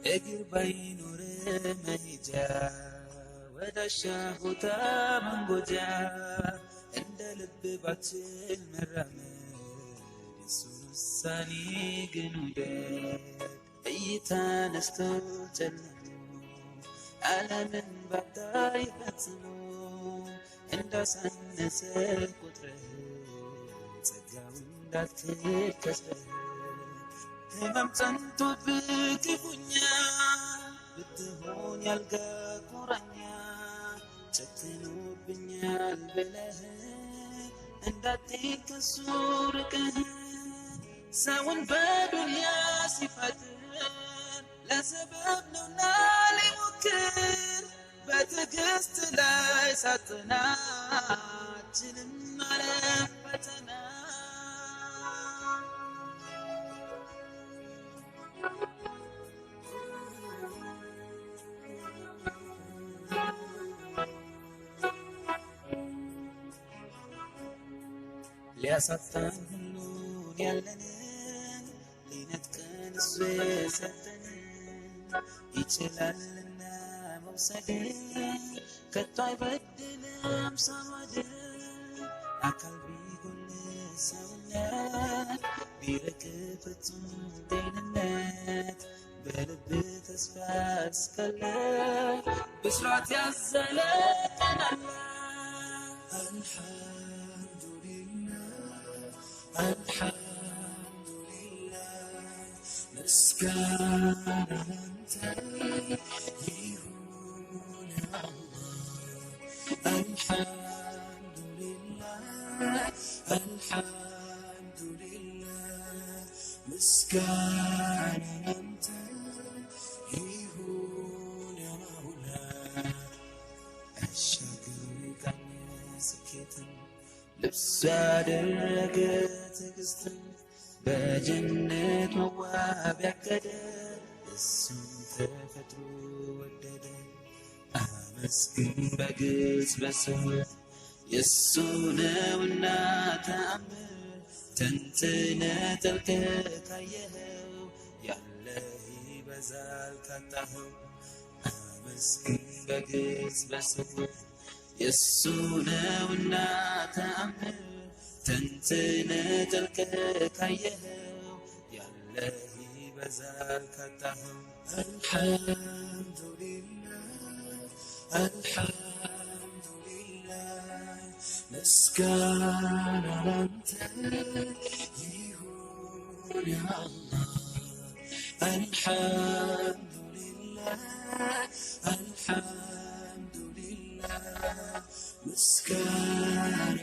እግር ባይኖር መሄጃ ወዳሻ ቦታ መንጎጃ እንደ ልብ ባትችል መራመድ የሱን ውሳኔ ግን ውደድ። እይታ ነስቶ ጨልሞ ዓለምን ባታይ ፈጽሞ እንዳሳነሰ ቁጥረህ ጸጋው እንዳትክድ ከስረህ ህመም ጸንቶብህ ክፉኛ ብትሆን ያልጋ ቁራኛ ጨክኖብኛል ብለህ እንዳትሄድ ከሱ ርቀህ ሰውን በዱንያ ሲፈጥር ለሰበብ ነውና ሊሞክር በትዕግስት ላይ ሳጥና አችልም ማለፍ ፈተና ሊያሳጣን ሁሉን ያለንን ሊነጥቀን እሱ የሰጠንን ይችላልና መውሰድ ከቶ አይበድልም ሳማድ አካል ቢጎል ሰውነት ቢርቅ ፍጹም ጤንነት በልብ ተስፋ እስካለ ብስራት ያዘለ ቀን አለ። አልሐምዱሊላህ ምስጋና ላንተ ይሁን አላህ። አልሐምዱሊላህ ምስጋና ላንተ ይሁን ያማውላ። አሻግረኝ ስኬትን ልብስ ያደረገ ትዕግስትን በጀነት መዋብ ያቀደ እሱን ተፈጥሮ ወደደ። አመስግን በግልጽ በስውር የእሱ ነውና ተአምር ተንትነህ ጠልቀህ ካየኸው ያለህ ይበዛል ካጣኸው። አመስግን በግልጽ በስውር የእሱ ነውና ተአምር ተንትነህ ጠልቀህ ካየኸው ያለህ ይበዛል ካጣኸው። አልሐምዱሊላህ ምስጋና ላንተ ይሁን ያ አላህ። አልሐምዱሊላህ ምስጋና